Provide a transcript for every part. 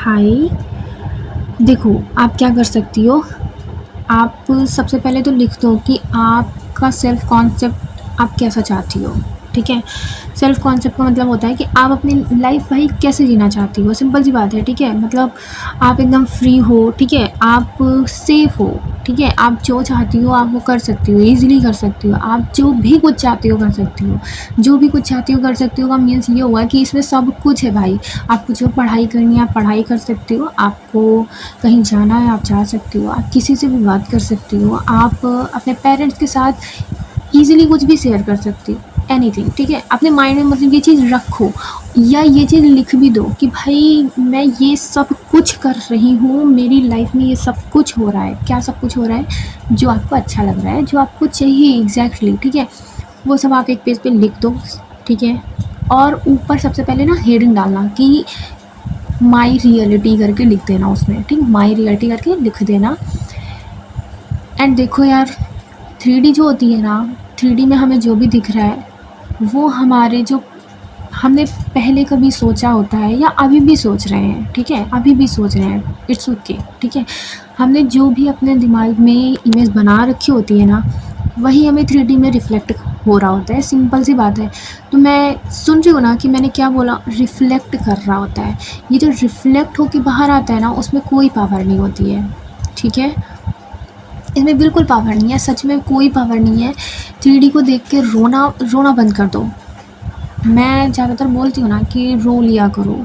हाय। देखो, आप क्या कर सकती हो। आप सबसे पहले तो लिख दो कि आपका सेल्फ कॉन्सेप्ट आप कैसा चाहती हो। ठीक है। सेल्फ कॉन्सेप्ट का मतलब होता है कि आप अपनी लाइफ भाई कैसे जीना चाहती हो। सिंपल सी बात है। ठीक है। मतलब आप एकदम फ्री हो। ठीक है। आप सेफ हो। ठीक है। आप जो चाहती हो आप वो कर सकती हो, इजीली कर सकती हो। आप जो भी कुछ चाहती हो कर सकती हो। जो भी कुछ चाहती हो कर सकती हो का मीन्स ये हुआ कि इसमें सब कुछ है भाई। आपको जो पढ़ाई करनी है आप पढ़ाई कर सकती हो। आपको कहीं जाना है आप जा सकती हो। आप किसी से भी बात कर सकती हो। आप अपने पेरेंट्स के साथ ईज़िली कुछ भी शेयर कर सकती हो। एनीथिंग। ठीक है। अपने माइंड में मतलब ये चीज़ रखो या ये चीज़ लिख भी दो कि भाई मैं ये सब कुछ कर रही हूँ, मेरी लाइफ में ये सब कुछ हो रहा है। क्या सब कुछ हो रहा है? जो आपको अच्छा लग रहा है, जो आपको चाहिए एग्जैक्टली। ठीक है। वो सब आप एक पेज पे लिख दो। ठीक है। और ऊपर सबसे पहले ना हेडिंग डालना कि माई रियलिटी करके लिख देना उसमें। ठीक, माई रियलिटी करके लिख देना। एंड देखो यार, 3D जो होती है ना, 3D में हमें जो भी दिख रहा है वो हमारे जो हमने पहले कभी सोचा होता है या अभी भी सोच रहे हैं। ठीक है। अभी भी सोच रहे हैं। It's okay. ठीक है। हमने जो भी अपने दिमाग में इमेज बना रखी होती है ना, वही हमें 3D में रिफ्लेक्ट हो रहा होता है। सिंपल सी बात है। तो मैं सुन रही हूँ ना कि मैंने क्या बोला, रिफ्लेक्ट कर रहा होता है। ये जो रिफ्लेक्ट होके बाहर आता है ना, उसमें कोई पावर नहीं होती है। ठीक है। इसमें बिल्कुल पावर नहीं है, सच में कोई पावर नहीं है। 3D को देख के रोना रोना बंद कर दो। मैं ज़्यादातर बोलती हूँ ना कि रो लिया करो।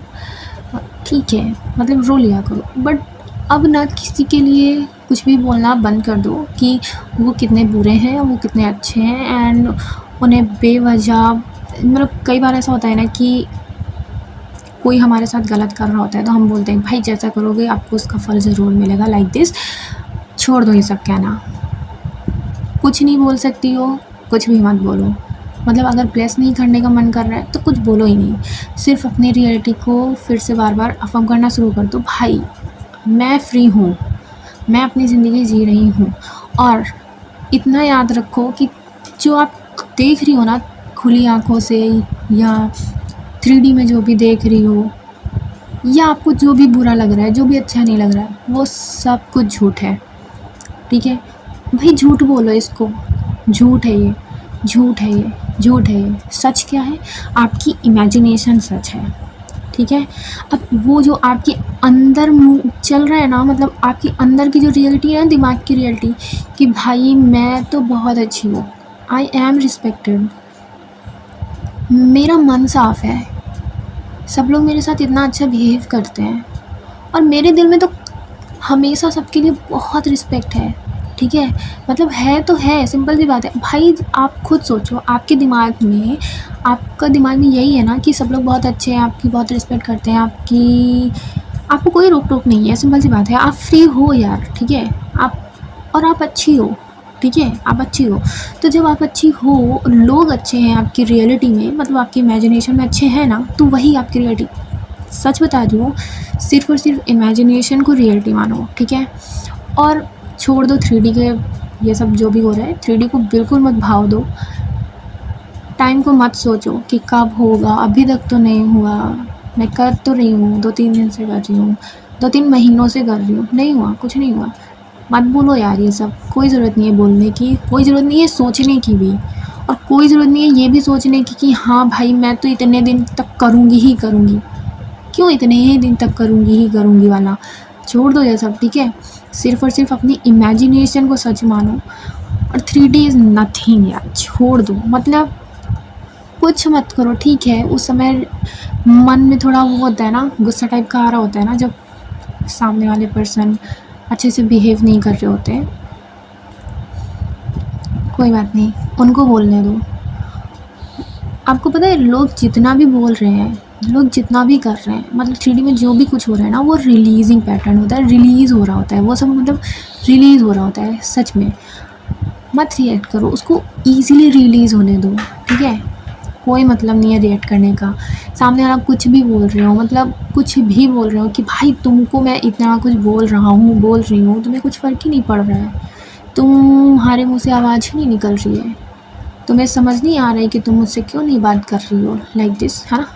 ठीक है। मतलब रो लिया करो, बट अब ना किसी के लिए कुछ भी बोलना बंद कर दो कि वो कितने बुरे हैं, वो कितने अच्छे हैं। एंड उन्हें बेवजह, मतलब कई बार ऐसा होता है ना कि कोई हमारे साथ गलत कर रहा होता है तो हम बोलते हैं भाई जैसा करोगे आपको उसका फल ज़रूर मिलेगा, लाइक दिस। छोड़ दो ये सब कहना। कुछ नहीं बोल सकती हो, कुछ भी मत बोलो। मतलब अगर प्लेस नहीं करने का मन कर रहा है तो कुछ बोलो ही नहीं। सिर्फ अपनी रियलिटी को फिर से बार बार अफर्म करना शुरू कर दो। भाई मैं फ्री हूँ, मैं अपनी ज़िंदगी जी रही हूँ। और इतना याद रखो कि जो आप देख रही हो ना खुली आँखों से, या 3D में जो भी देख रही हो, या आपको जो भी बुरा लग रहा है, जो भी अच्छा नहीं लग रहा है, वो सब कुछ झूठ है। ठीक है। भाई झूठ बोलो इसको। झूठ है ये, झूठ है ये, झूठ है ये। सच क्या है? आपकी इमेजिनेशन सच है। ठीक है। अब वो जो आपके अंदर चल रहा है ना, मतलब आपके अंदर की जो रियलिटी है ना, दिमाग की रियलिटी, कि भाई मैं तो बहुत अच्छी हूँ, आई एम रिस्पेक्टेड, मेरा मन साफ है, सब लोग मेरे साथ इतना अच्छा बिहेव करते हैं, और मेरे दिल में तो हमेशा सबके लिए बहुत रिस्पेक्ट है। ठीक है। मतलब है तो है, सिंपल सी बात है भाई। आप खुद सोचो, आपके दिमाग में, आपका दिमाग में यही है ना कि सब लोग बहुत अच्छे हैं, आपकी बहुत रिस्पेक्ट करते हैं, आपको कोई रोक टोक नहीं है। सिंपल सी बात है। आप फ्री हो यार। ठीक है। आप अच्छी हो। ठीक है। आप अच्छी हो। तो जब आप अच्छी हो, लोग अच्छे हैं आपकी रियलिटी में, मतलब आपकी इमेजिनेशन में अच्छे हैं ना, तो वही आपकी रियलिटी। सच बता रही हूँ, सिर्फ और सिर्फ इमेजिनेशन को रियलिटी मानो। ठीक है। और छोड़ दो 3D के ये सब जो भी हो रहा है। 3D को बिल्कुल मत भाव दो। टाइम को मत सोचो कि कब होगा, अभी तक तो नहीं हुआ, मैं कर तो रही हूँ, 2-3 दिन से कर रही हूँ, 2-3 महीनों से कर रही हूँ, नहीं हुआ, कुछ नहीं हुआ। मत बोलो यार ये सब। कोई ज़रूरत नहीं है बोलने की, कोई ज़रूरत नहीं है सोचने की भी, और कोई ज़रूरत नहीं है ये भी सोचने की कि हाँ भाई मैं तो इतने दिन तक करूँगी ही करूँगी। क्यों इतने ही दिन तक करूँगी ही करूँगी वाला? छोड़ दो ये सब। ठीक है। सिर्फ और सिर्फ अपनी इमेजिनेशन को सच मानो। और 3D इज़ नथिंग यार, छोड़ दो। मतलब कुछ मत करो। ठीक है। उस समय मन में थोड़ा वो होता है ना, गुस्सा टाइप का आ रहा होता है ना, जब सामने वाले पर्सन अच्छे से बिहेव नहीं कर रहे होते हैं। कोई बात नहीं, उनको बोलने दो। आपको पता है लोग जितना भी बोल रहे हैं, लोग जितना भी कर रहे हैं, मतलब 3D में जो भी कुछ हो रहा है ना, वो रिलीजिंग पैटर्न होता है, रिलीज़ हो रहा होता है वो सब, मतलब रिलीज़ हो रहा होता है। सच में मत रिएक्ट करो, उसको ईज़िली रिलीज़ होने दो। ठीक है। कोई मतलब नहीं है रिएक्ट करने का। सामने वाला कुछ भी बोल रहे हो, मतलब कुछ भी बोल रहे हो कि भाई तुमको मैं इतना कुछ बोल रहा हूँ, बोल रही हूँ, तुम्हें कुछ फ़र्क ही नहीं पड़ रहा है, तुम्हारे मुँह से आवाज़ ही नहीं निकल रही है, तुम्हें समझ नहीं आ रहा है कि तुम मुझसे क्यों नहीं बात कर रही हो, लाइक दिस, है ना।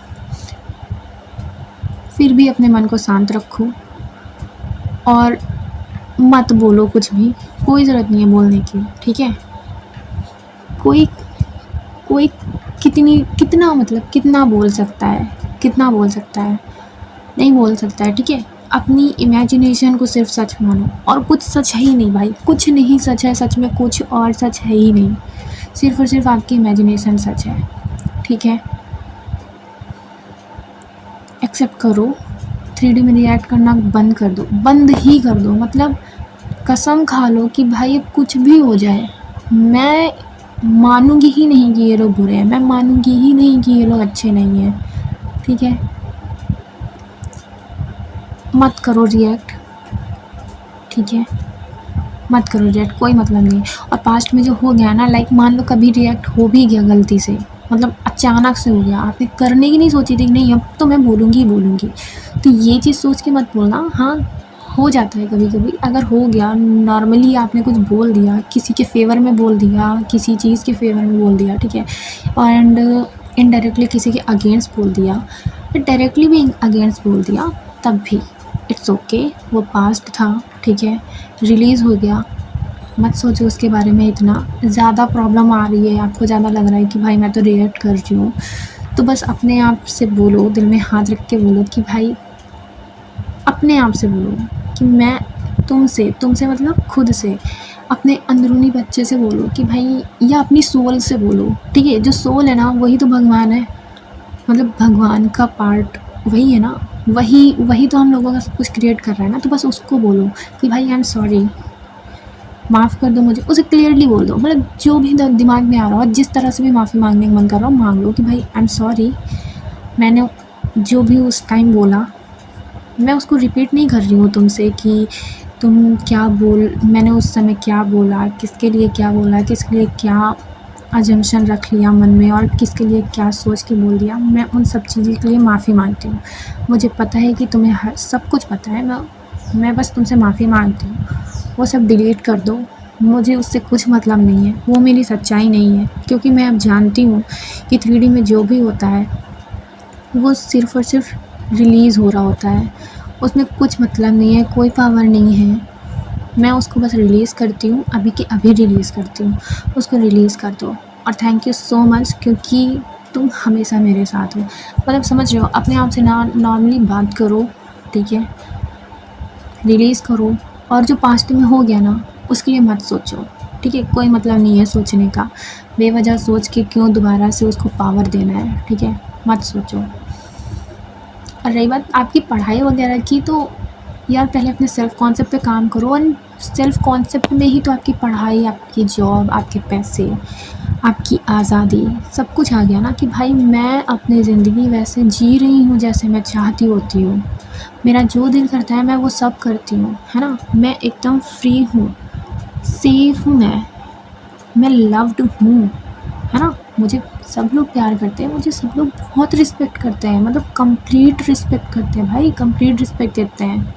फिर भी अपने मन को शांत रखो और मत बोलो कुछ भी, कोई ज़रूरत नहीं है बोलने की, ठीक है। कोई कोई कितना बोल सकता है, कितना बोल सकता है, नहीं बोल सकता है, ठीक है। अपनी इमेजिनेशन को सिर्फ सच मानो, और कुछ सच है ही नहीं भाई, कुछ नहीं सच है, सच में कुछ और सच है ही नहीं, सिर्फ और सिर्फ आपकी इमेजिनेशन सच है, ठीक है। एक्सेप्ट करो, 3D में रिएक्ट करना बंद कर दो, बंद ही कर दो, मतलब कसम खा लो कि भाई अब कुछ भी हो जाए मैं मानूंगी ही नहीं कि ये लोग बुरे हैं, मैं मानूंगी ही नहीं कि ये लोग अच्छे नहीं हैं, ठीक है। मत करो रिएक्ट, ठीक है, मत करो रिएक्ट, कोई मतलब नहीं है। और पास्ट में जो हो गया ना, लाइक मान लो कभी रिएक्ट हो भी गया गलती से, मतलब अचानक से हो गया, आपने करने की नहीं सोची थी कि नहीं अब तो मैं बोलूँगी ही बोलूँगी, तो ये चीज़ सोच के मत बोलना। हाँ, हो जाता है कभी कभी, अगर हो गया नॉर्मली आपने कुछ बोल दिया, किसी के फेवर में बोल दिया, किसी चीज़ के फेवर में बोल दिया, ठीक है, एंड इनडायरेक्टली किसी के अगेंस्ट बोल दिया, डायरेक्टली भी अगेंस्ट बोल दिया, तब भी इट्स ओके, वो पास्ट था, ठीक है, रिलीज़ हो गया। मत सोचो उसके बारे में इतना ज़्यादा, प्रॉब्लम आ रही है आपको, ज़्यादा लग रहा है कि भाई मैं तो रिएक्ट कर रही हूँ, तो बस अपने आप से बोलो, दिल में हाथ रख के बोलो कि भाई, अपने आप से बोलो कि मैं तुमसे मतलब खुद से, अपने अंदरूनी बच्चे से बोलो कि भाई, या अपनी सोल से बोलो, ठीक है। जो सोल है ना वही तो भगवान है, मतलब भगवान का पार्ट वही है ना, वही तो हम लोगों का सब कुछ क्रिएट कर रहा है ना, तो बस उसको बोलो कि भाई आई एम सॉरी, माफ़ कर दो मुझे, उसे क्लियरली बोल दो, मतलब जो भी दिमाग में आ रहा हो, जिस तरह से भी माफ़ी मांगने का मन कर रहा हो मांग लो कि भाई आई एम सॉरी, मैंने जो भी उस टाइम बोला मैं उसको रिपीट नहीं कर रही हूँ तुमसे कि तुम क्या मैंने उस समय क्या बोला, किसके लिए क्या बोला, किसके लिए क्या अजम्पशन रख लिया मन में, और किसके लिए क्या सोच के बोल दिया, मैं उन सब चीज़ों के लिए माफ़ी मांगती हूँ। मुझे पता है कि तुम्हें हर सब कुछ पता है, मैं बस तुमसे माफ़ी मांगती हूँ, वो सब डिलीट कर दो, मुझे उससे कुछ मतलब नहीं है, वो मेरी सच्चाई नहीं है, क्योंकि मैं अब जानती हूँ कि 3D में जो भी होता है वो सिर्फ़ और सिर्फ रिलीज़ हो रहा होता है, उसमें कुछ मतलब नहीं है, कोई पावर नहीं है, मैं उसको बस रिलीज़ करती हूँ, अभी के अभी रिलीज़ करती हूँ, उसको रिलीज़ कर दो। और थैंक यू सो मच, क्योंकि तुम हमेशा मेरे साथ हो, मतलब समझ रहे हो, अपने आप से नॉर्मली बात करो, ठीक है, रिलीज़ करो, और जो पास्ट में हो गया ना उसके लिए मत सोचो, ठीक है, कोई मतलब नहीं है सोचने का, बेवजह सोच के क्यों दोबारा से उसको पावर देना है, ठीक है, मत सोचो। और रही बात आपकी पढ़ाई वगैरह की, तो यार पहले अपने सेल्फ़ कॉन्सेप्ट पे काम करो, और सेल्फ़ कॉन्सेप्ट में ही तो आपकी पढ़ाई, आपकी जॉब, आपके पैसे, आपकी आज़ादी सब कुछ आ गया ना, कि भाई मैं अपनी ज़िंदगी वैसे जी रही हूँ जैसे मैं चाहती होती हूँ, मेरा जो दिल करता है मैं वो सब करती हूँ, है ना, मैं एकदम फ्री हूँ, सेफ़ हूँ, मैं लव्ड हूँ, है ना, मुझे सब लोग प्यार करते हैं, मुझे सब लोग बहुत रिस्पेक्ट करते हैं, मतलब कंप्लीट रिस्पेक्ट करते हैं भाई, कंप्लीट रिस्पेक्ट देते हैं।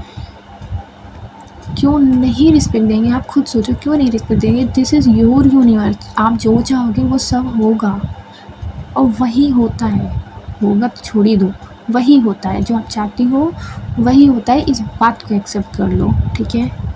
क्यों नहीं रिस्पेक्ट देंगे, आप खुद सोचो, क्यों नहीं रिस्पेक्ट देंगे। दिस इज़ योर यूनिवर्स, आप जो चाहोगे वो सब होगा, और वही होता है, होगा तो छोड़ ही दो, वही होता है जो आप चाहती हो, वही होता है, इस बात को एक्सेप्ट कर लो, ठीक है।